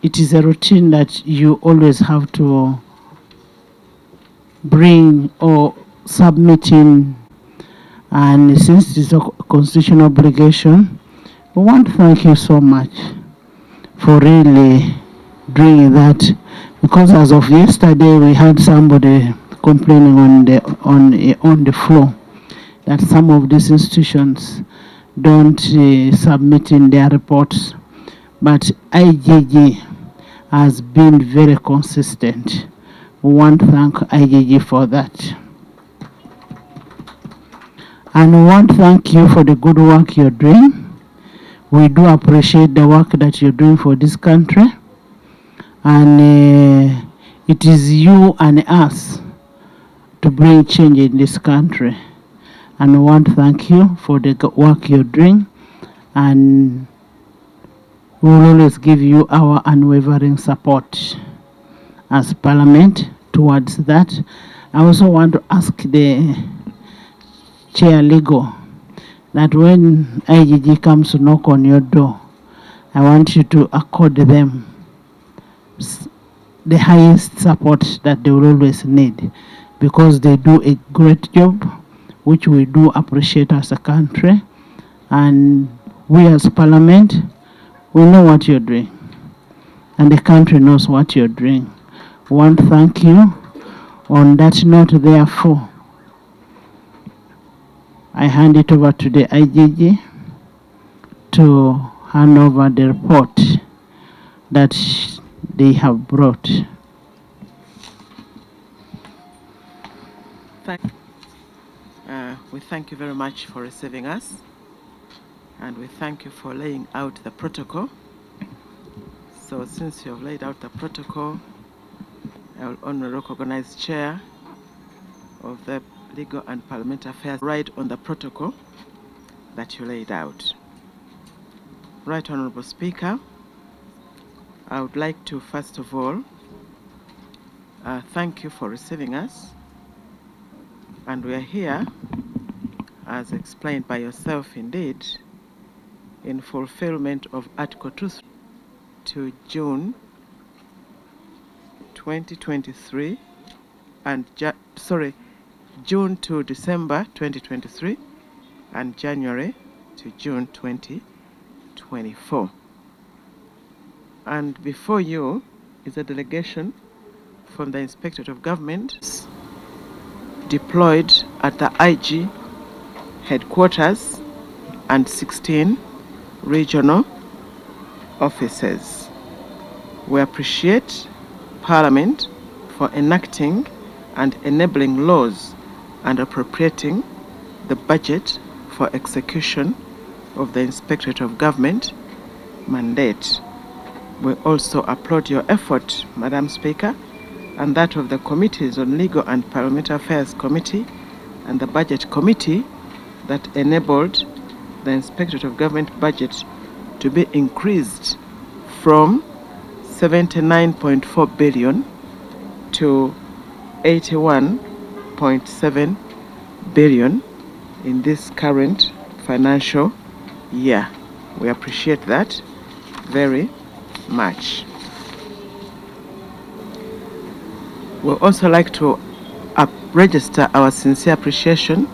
it is a routine that you always have to bring or submit in, and since it's a constitutional obligation, we want to thank you so much for really doing that, because as of yesterday we had somebody complaining on the floor that some of these institutions don't submit in their reports, but IGG has been very consistent. We want to thank IGG for that. And we want to thank you for the good work you're doing. We do appreciate the work that you're doing for this country. And it is you and us to bring change in this country. And we want to thank you for the work you're doing. And we will always give you our unwavering support as Parliament towards that. I also want to ask the Chair Legal that when IGG comes to knock on your door, I want you to accord them the highest support that they will always need, because they do a great job, which we do appreciate as a country. And we as Parliament, we know what you're doing, and the country knows what you're doing. We want to thank you. On that note, therefore, I hand it over to the IGG to hand over the report that they have brought. We thank you very much for receiving us, and we thank you for laying out the protocol. So since you have laid out the protocol, I will only recognize Chair of the Legal and Parliamentary Affairs right on the protocol that you laid out. Right Honorable Speaker, I would like to first of all thank you for receiving us, and we are here, as explained by yourself indeed, in fulfillment of Article 2 to June 2023 and June to December 2023 and January to June 2024. And before you is a delegation from the Inspectorate of Government deployed at the IG headquarters and 16 regional offices. We appreciate Parliament for enacting and enabling laws and appropriating the budget for execution of the Inspectorate of Government mandate. We also applaud your effort, Madam Speaker, and that of the committees on Legal and Parliamentary Affairs Committee and the Budget Committee that enabled the Inspectorate of Government budget to be increased from 79.4 billion to 81.7 billion in this current financial year. We appreciate that very much. We'd also like to register our sincere appreciation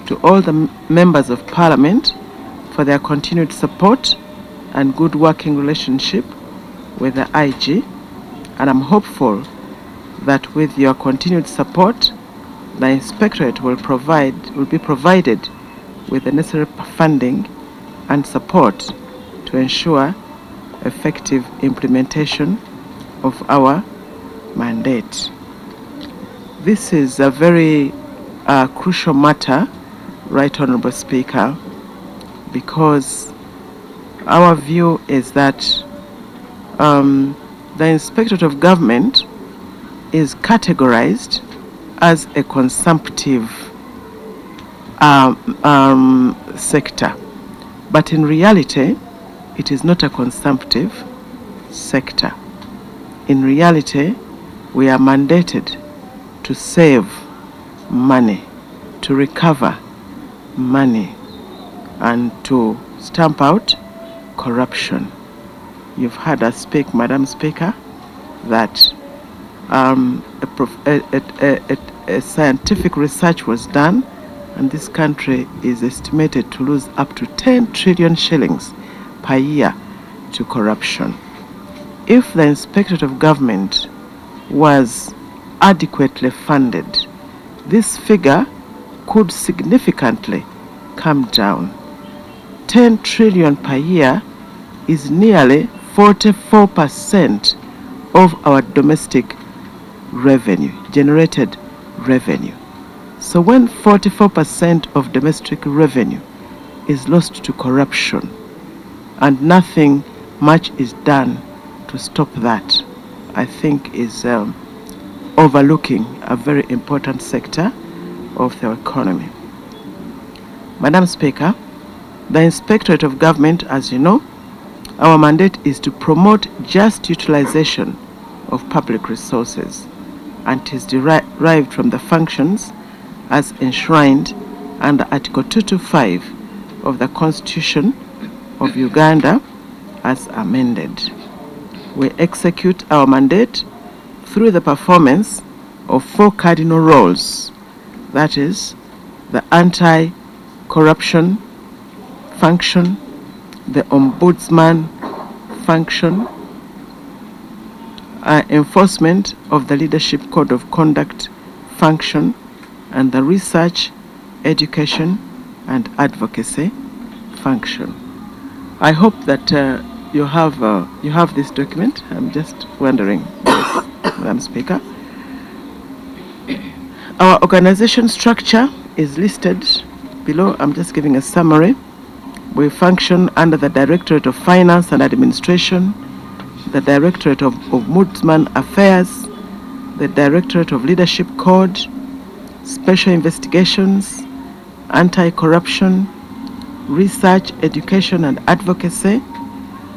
to all the members of Parliament for their continued support and good working relationship with the IG, and I'm hopeful that with your continued support, the Inspectorate will be provided with the necessary funding and support to ensure effective implementation of our mandate. This is a very crucial matter, Right Honorable Speaker, because our view is that the Inspectorate of Government is categorized as a consumptive sector, but in reality, it is not a consumptive sector. In reality, we are mandated to save money, to recover money, and to stamp out corruption. you've heard us speak, Madam Speaker, that a scientific research was done, and this country is estimated to lose up to 10 trillion shillings per year to corruption. If the Inspectorate of Government was adequately funded, this figure could significantly come down. 10 trillion per year is nearly 44% of our domestic revenue, generated revenue. So when 44% of domestic revenue is lost to corruption and nothing much is done to stop that, I think is overlooking a very important sector of the economy. Madam Speaker, the Inspectorate of Government, as you know, our mandate is to promote just utilization of public resources, and it is derived from the functions as enshrined under Article 225 of the Constitution of Uganda as amended. We execute our mandate through the performance of 4 cardinal roles, that is, the anti-corruption function, the ombudsman function, enforcement of the leadership code of conduct function, and the research, education, and advocacy function. I hope that you have this document. I'm just wondering, Madam Speaker. Our organization structure is listed below. I'm just giving a summary. We function under the Directorate of Finance and Administration, the Directorate of Ombudsman Affairs, the Directorate of Leadership Code, Special Investigations, Anti-Corruption, Research, Education and Advocacy,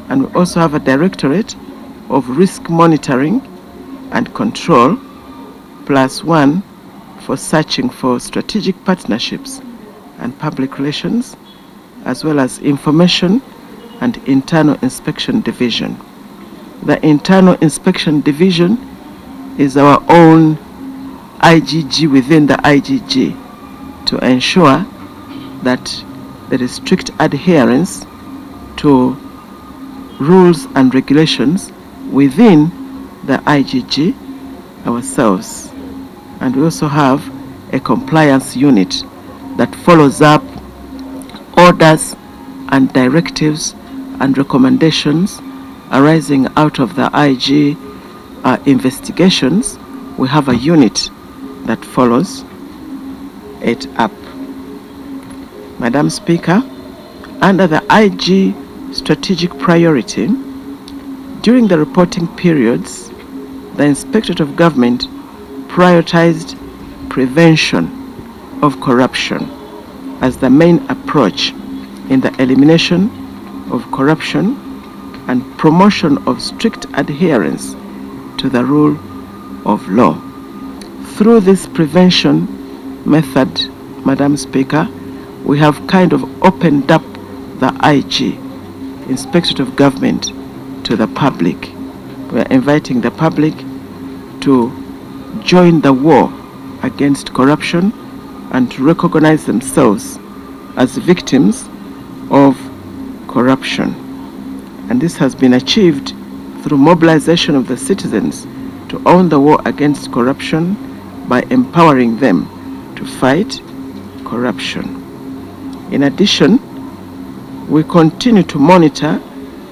and we also have a Directorate of Risk Monitoring and Control, +1 for searching for strategic partnerships and public relations, as well as Information and Internal Inspection Division. The Internal Inspection Division is our own IGG within the IGG to ensure that there is strict adherence to rules and regulations within the IGG ourselves. And we also have a compliance unit that follows up orders and directives and recommendations arising out of the IG investigations. We have a unit that follows it up. Madam Speaker, under the IG strategic priority, during the reporting periods, the Inspectorate of Government prioritized prevention of corruption as the main approach in the elimination of corruption and promotion of strict adherence to the rule of law. Through this prevention method, Madam Speaker, we have kind of opened up the IG, Inspectorate of Government, to the public. We are inviting the public to join the war against corruption and to recognize themselves as victims of corruption. And this has been achieved through mobilization of the citizens to own the war against corruption by empowering them to fight corruption. In addition, we continue to monitor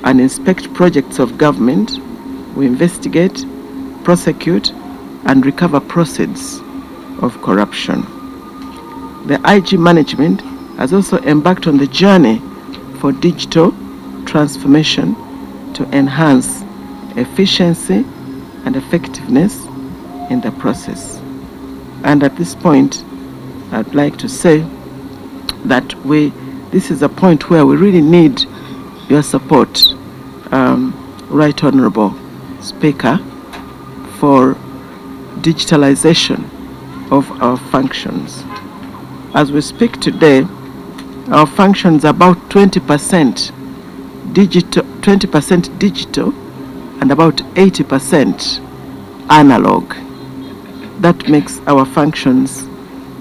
and inspect projects of government. We investigate, prosecute, and recover proceeds of corruption. The IG management has also embarked on the journey for digital transformation to enhance efficiency and effectiveness in the process. And at this point, I'd like to say that this is a point where we really need your support, Right Honorable Speaker, for digitalization of our functions. As we speak today, our functions are about 20% digital, 20% digital and about 80% analog. That makes our functions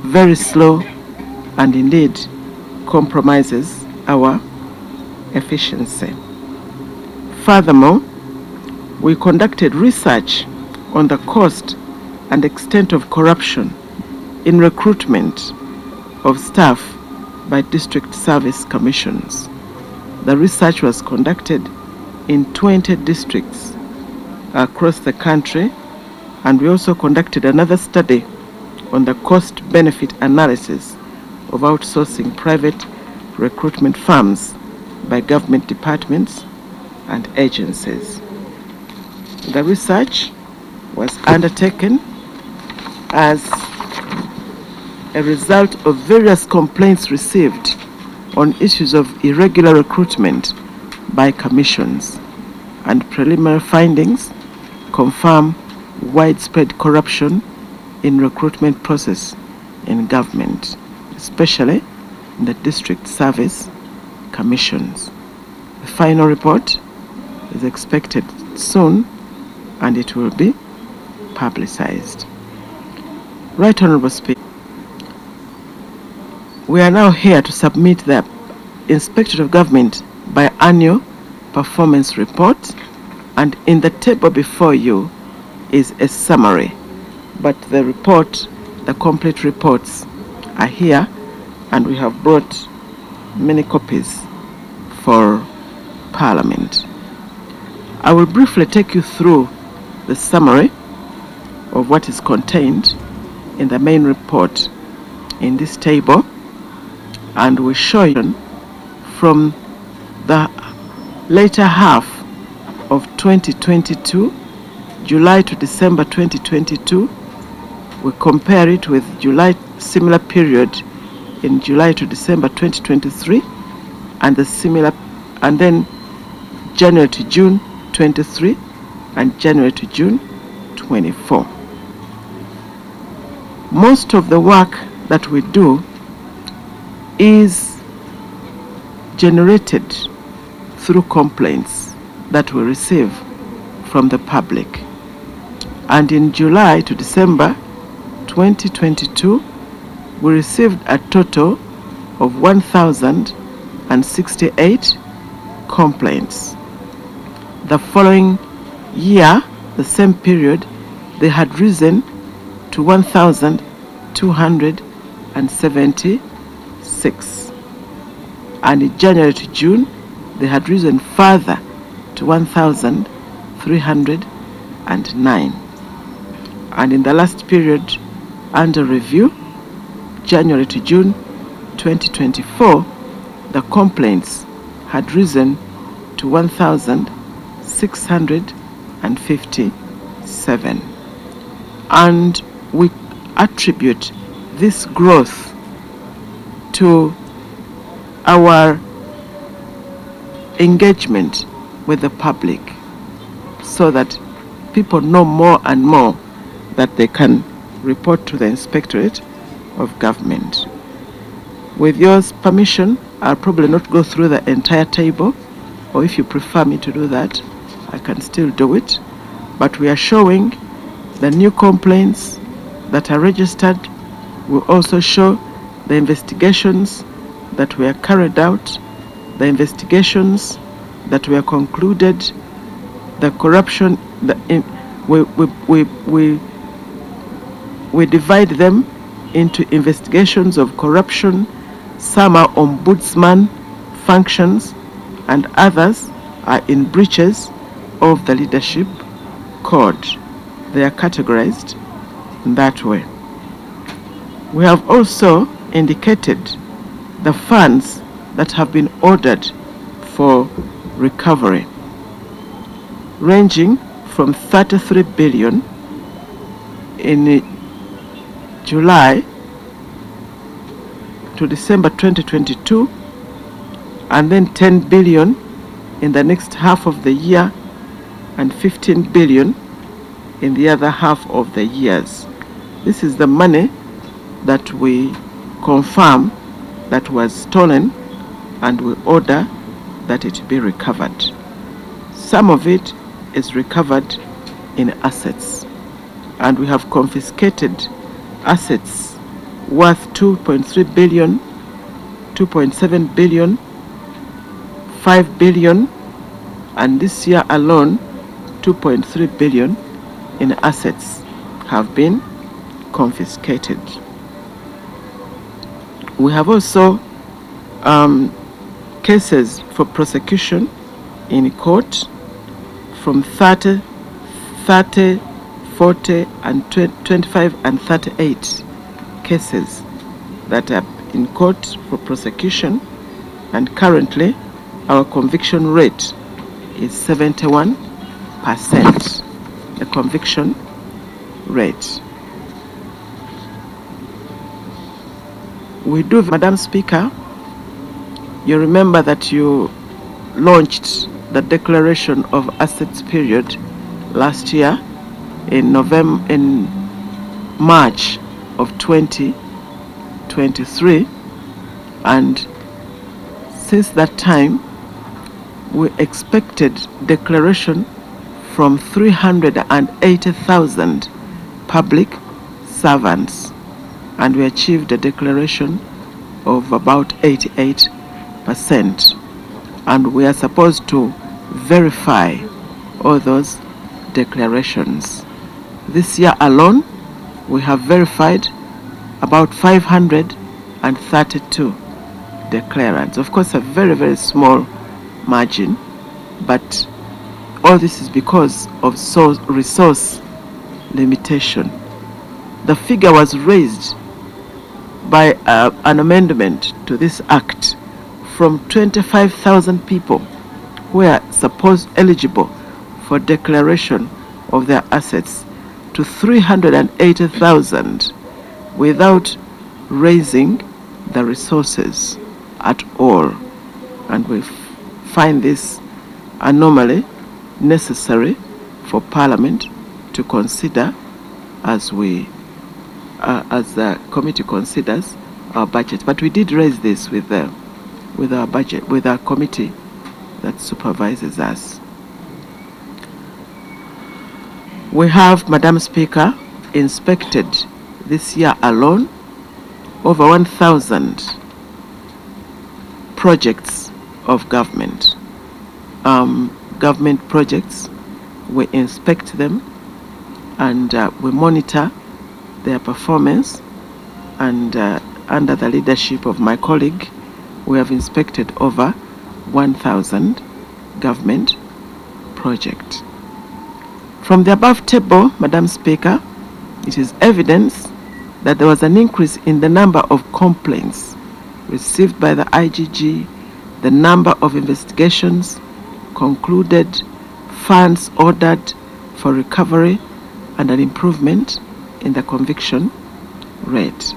very slow and indeed compromises our efficiency. Furthermore, we conducted research on the cost and extent of corruption in recruitment of staff by district service commissions. The research was conducted in 20 districts across the country, and we also conducted another study on the cost-benefit analysis of outsourcing private recruitment firms by government departments and agencies. The research was undertaken as a result of various complaints received on issues of irregular recruitment by commissions, and preliminary findings confirm widespread corruption in recruitment process in government, especially in the district service commissions. The final report is expected soon and it will be publicized. Right Honorable Speaker, we are now here to submit the Inspectorate of Government biannual performance report, and in the table before you is a summary, but the report, the complete reports are here, and we have brought many copies for Parliament. I will briefly take you through the summary of what is contained in the main report in this table, and we show you from the later half of 2022, July to December 2022. We compare it with July similar period in July to December 2023, and the similar, and then January to June 23 and January to June 24. Most of the work that we do is generated through complaints that we receive from the public. And in July to December 2022, we received a total of 1,068 complaints. The following year, the same period, they had risen to 1,276. And in January to June, they had risen further to 1,309. And in the last period under review, January to June 2024, the complaints had risen to 1,657. And we attribute this growth to our engagement with the public, so that people know more and more that they can report to the Inspectorate of Government. With your permission, I'll probably not go through the entire table, or if you prefer me to do that, I can still do it. But we are showing the new complaints that are registered. We also show the investigations that were carried out, the investigations that were concluded, the corruption. We divide them into investigations of corruption. Some are ombudsman functions, and others are in breaches of the leadership code. They are categorized in that way. We have also indicated the funds that have been ordered for recovery, ranging from 33 billion in July to December 2022, and then 10 billion in the next half of the year, and 15 billion in the other half of the years. This is the money that we confirm that was stolen, and we order that it be recovered. some of it is recovered in assets, and we have confiscated assets worth 2.3 billion, 2.7 billion, 5 billion, and this year alone 2.3 billion in assets have been confiscated. We have also cases for prosecution in court from 30, 40, and 25 and 38 cases that are in court for prosecution, and currently our conviction rate is 71%, the conviction rate. We do, Madam Speaker, you remember that you launched the declaration of assets period last year in March of 2023, and since that time we expected declaration from 380,000 public servants, and we achieved a declaration of about 88%, and we are supposed to verify all those declarations. This year alone we have verified about 532 declarants. Of course, a very, very small margin, but all this is because of resource limitation. The figure was raised by an amendment to this act from 25,000 people who are supposed eligible for declaration of their assets to 380,000 without raising the resources at all. And we find this anomaly necessary for Parliament to consider as the committee considers our budget. But we did raise this with our budget, with our committee that supervises us. We have, Madam Speaker, inspected this year alone over 1,000 projects of government. Government projects, we inspect them and we monitor their performance, and under the leadership of my colleague, we have inspected over 1,000 government projects. From the above table, Madam Speaker, it is evidence that there was an increase in the number of complaints received by the IGG, the number of investigations concluded, funds ordered for recovery, and an improvement in the conviction rate.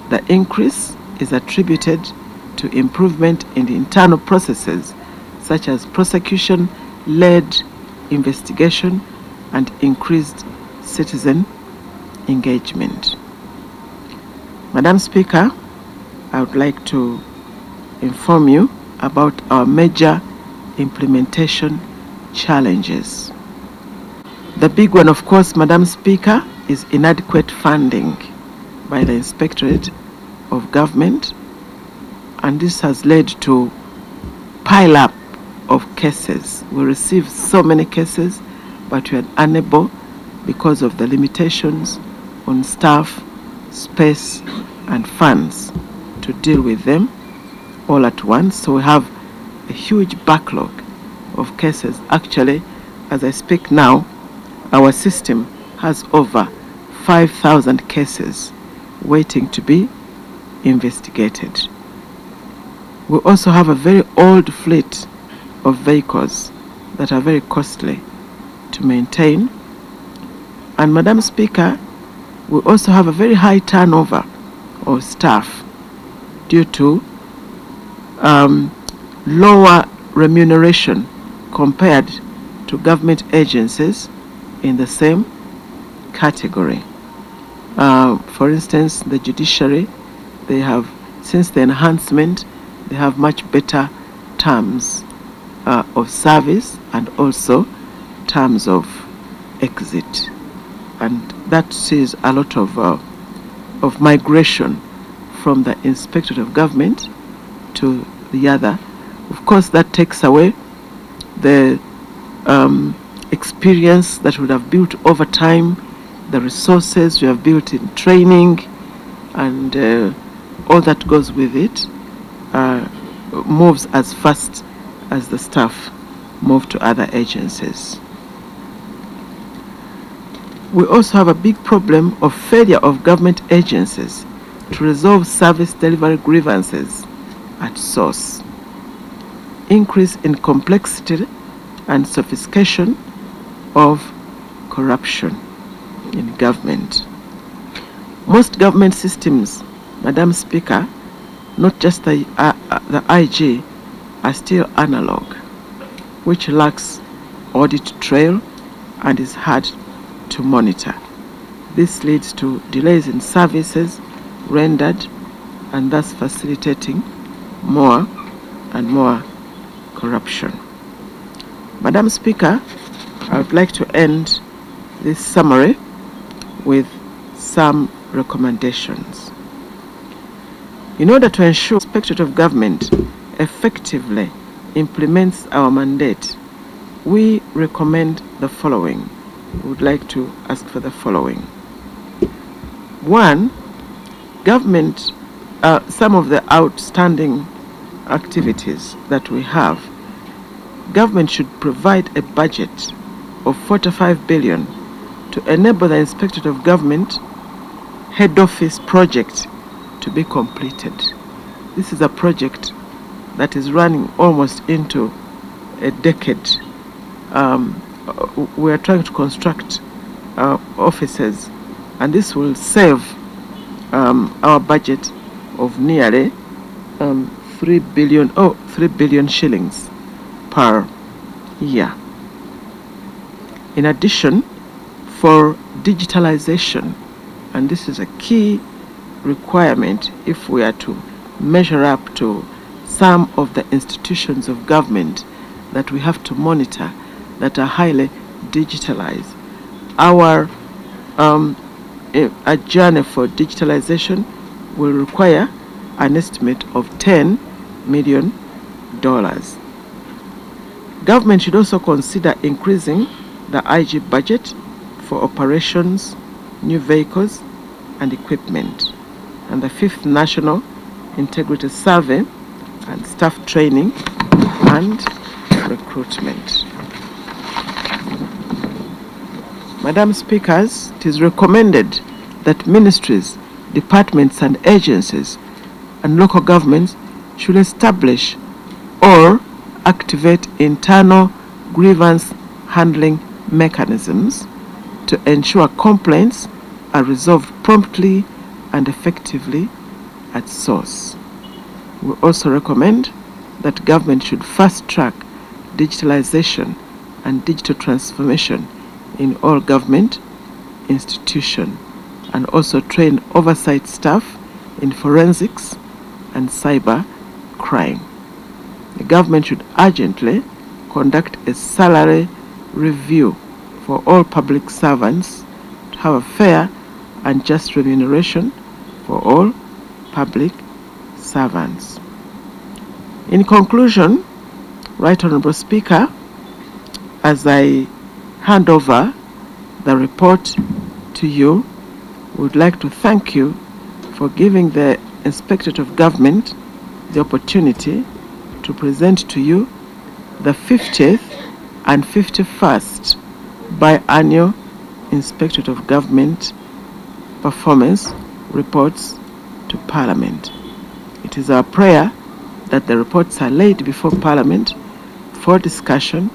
The increase is attributed to improvement in the internal processes such as prosecution-led investigation and increased citizen engagement. Madam Speaker, I would like to inform you about our major implementation challenges. The big one, of course, Madam Speaker, is inadequate funding by the Inspectorate of Government, and this has led to pile up of cases. We received so many cases, but we are unable, because of the limitations on staff, space, and funds, to deal with them all at once. So we have a huge backlog of cases. Actually, as I speak now, our system has over 5,000 cases waiting to be investigated. We also have a very old fleet of vehicles that are very costly to maintain. And Madam Speaker, we also have a very high turnover of staff due to lower remuneration compared to government agencies in the same category. For instance, the judiciary, they have, since the enhancement, they have much better terms of service and also terms of exit. And that sees a lot of migration from the Inspectorate of Government to the other. Of course, that takes away the experience that would have built over time, the resources we have built in training, and all that goes with it moves as fast as the staff move to other agencies. We also have a big problem of failure of government agencies to resolve service delivery grievances at source. Increase in complexity and sophistication of corruption in government. Most government systems, Madam Speaker, not just the IG, are still analog, which lacks audit trail and is hard to monitor. This leads to delays in services rendered and thus facilitating more and more corruption. Madam Speaker, I would like to end this summary with some recommendations. In order to ensure the Inspectorate of Government effectively implements our mandate, we recommend the following. We would like to ask for the following. 1, government, some of the outstanding activities that we have, government should provide a budget of 45 billion to enable the Inspectorate of Government head office project to be completed. This is a project that is running almost into a decade. We are trying to construct offices, and this will save our budget of nearly 3 billion shillings per year. In addition, for digitalization, and this is a key requirement if we are to measure up to some of the institutions of government that we have to monitor that are highly digitalized. Our a journey for digitalization will require an estimate of $10 million. Government should also consider increasing the IG budget for operations, new vehicles, and equipment, and the 5th National Integrity Survey and staff training and recruitment. Madam Speakers, it is recommended that ministries, departments and agencies and local governments should establish or activate internal grievance handling mechanisms to ensure complaints are resolved promptly and effectively at source. We also recommend that government should fast-track digitalization and digital transformation in all government institutions, and also train oversight staff in forensics and cyber crime. The government should urgently conduct a salary review for all public servants to have a fair and just remuneration for all public servants. In conclusion, Right Honorable Speaker, as I hand over the report to you, would like to thank you for giving the Inspectorate of Government the opportunity to present to you the 50th and 51st biannual Inspectorate of Government performance reports to Parliament. It is our prayer that the reports are laid before Parliament for discussion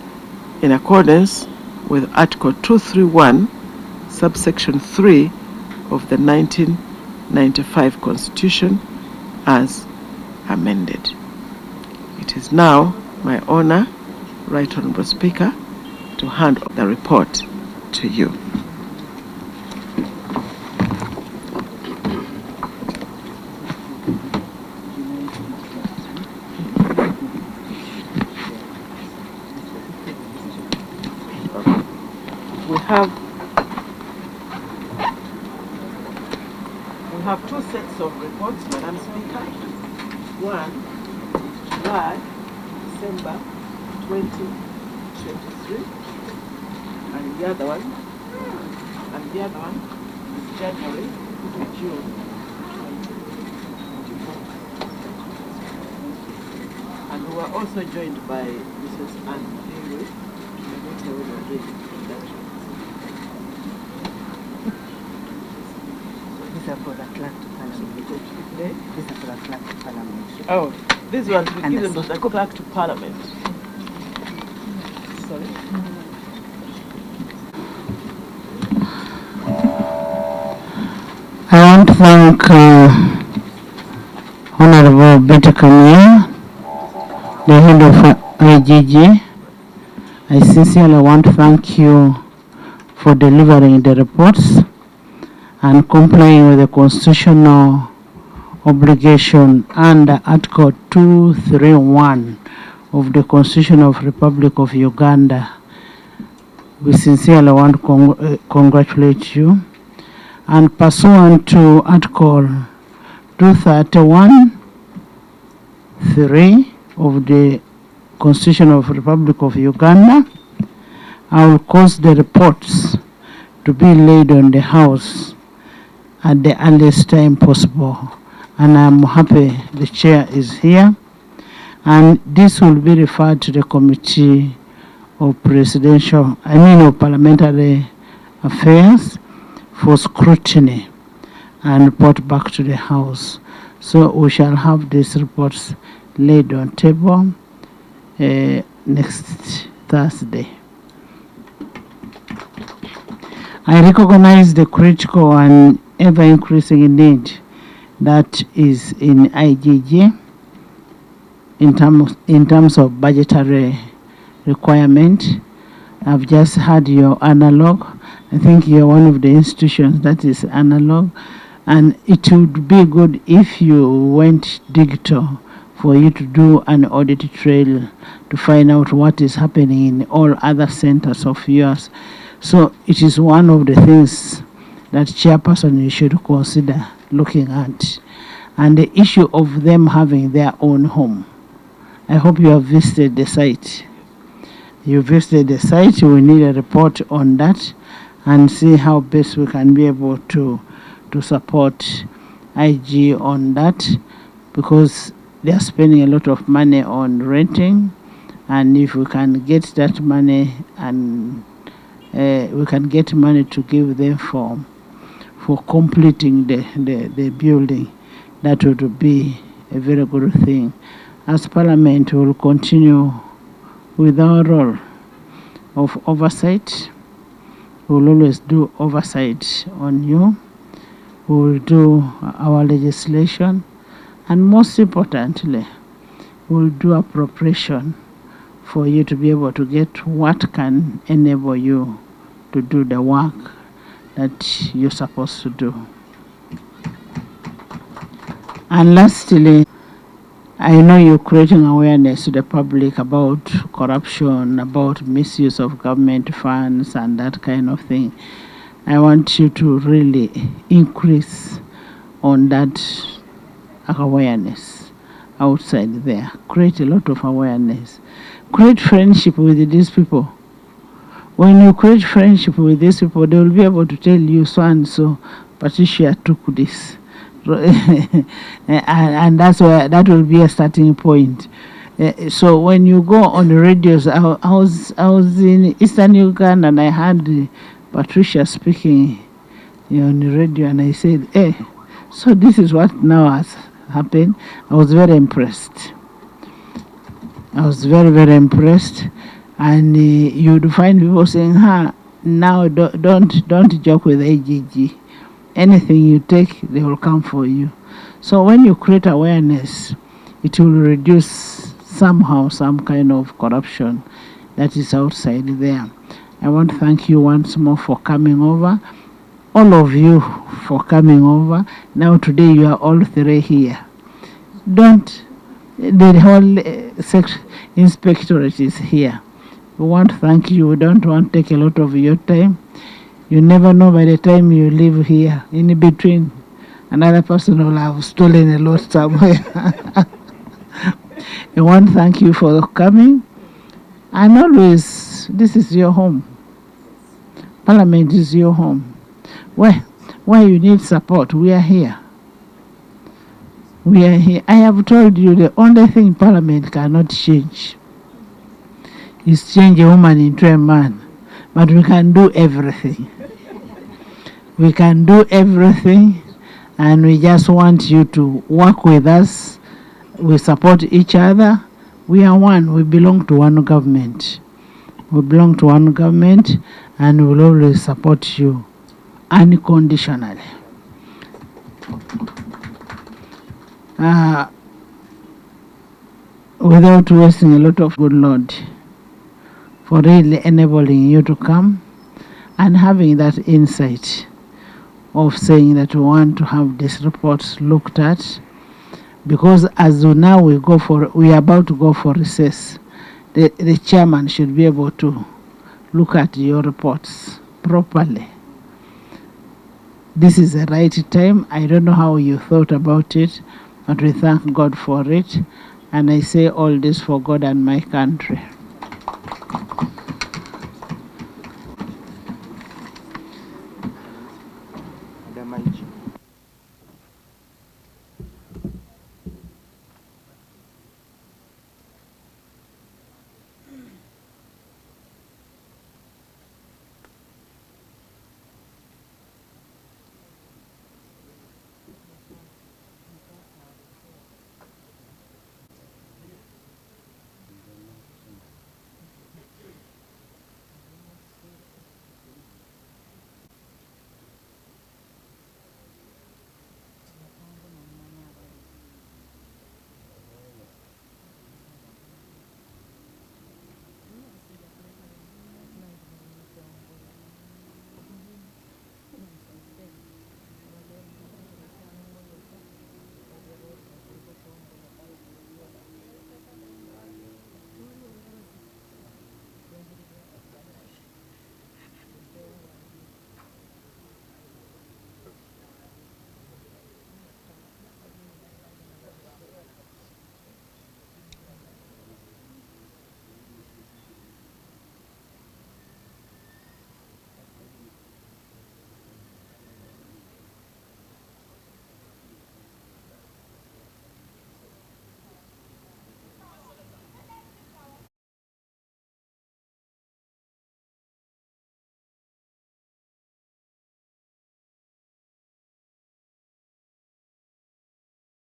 in accordance with Article 231, subsection 3 of the 1995 Constitution as amended. It is now my honor, Right Honorable Speaker, to hand the report to you. have two sets of reports, Madam Speaker. One, July, December 2023, and the other one is January to June 2024. And we were also joined by Mrs. Anne Dewey. These are for the clerk to Parliament. These are for the clerk to Parliament. Oh, this one to be given to the clerk to Parliament. Sorry. I want to thank Honorable Betty Camille, the head of IGG. I sincerely want to thank you for delivering the reports and complying with the constitutional obligation under Article 231 of the Constitution of Republic of Uganda. We sincerely want to congratulate you. And pursuant to Article 231(3) of the Constitution of Republic of Uganda, I will cause the reports to be laid on the House at the earliest time possible. And I'm happy the chair is here. And this will be referred to the Committee of Parliamentary Affairs for scrutiny and report back to the House. So we shall have these reports laid on table next Thursday. I recognize the critical and ever-increasing need that is in IGG in terms of budgetary requirement. I've just had your analog. I think you're one of the institutions that is analog, and it would be good if you went digital for you to do an audit trail to find out what is happening in all other centers of yours. So it is one of the things that chairperson you should consider looking at. And the issue of them having their own home. I hope you have visited the site. You visited the site, we need a report on that and see how best we can be able to support IG on that, because they are spending a lot of money on renting, and if we can get that money and we can get money to give them for completing the building, that would be a very good thing. As Parliament, we will continue with our role of oversight. We will always do oversight on you. We will do our legislation, and most importantly, we will do appropriation for you to be able to get what can enable you to do the work that you're supposed to do. And lastly, I know you're creating awareness to the public about corruption, about misuse of government funds and that kind of thing. I want you to really increase on that awareness outside there. Create a lot of awareness. Create friendship with these people. When you create friendship with these people, they will be able to tell you so and so, Patricia took this. and that will be a starting point. So when you go on the radios, I was in Eastern Uganda and I heard Patricia speaking on the radio, and I said, hey, so this is what now has happened. I was very impressed. I was very, very impressed. And you'd find people saying, now don't joke with IGG. Anything you take, they will come for you. So when you create awareness, it will reduce somehow some kind of corruption that is outside there. I want to thank you once more for coming over, all of you for coming over. Now today you are all three here. The whole inspectorate is here. We want to thank you. We don't want to take a lot of your time. You never know by the time you leave here, in between, another person will have stolen a lot somewhere. I want to thank you for coming. And always, this is your home. Parliament is your home. Where you need support, we are here. We are here. I have told you the only thing Parliament cannot change is change a woman into a man. But we can do everything. We can do everything, and we just want you to work with us. We support each other. We are one. We belong to one government. We belong to one government, and we will always support you unconditionally. Without wasting a lot of good Lord for really enabling you to come and having that insight of saying that we want to have this report looked at, because as of now we are about to go for recess. The chairman should be able to look at your reports properly. This is the right time. I don't know how you thought about it, but we thank God for it. And I say all this for God and my country. Madam IG.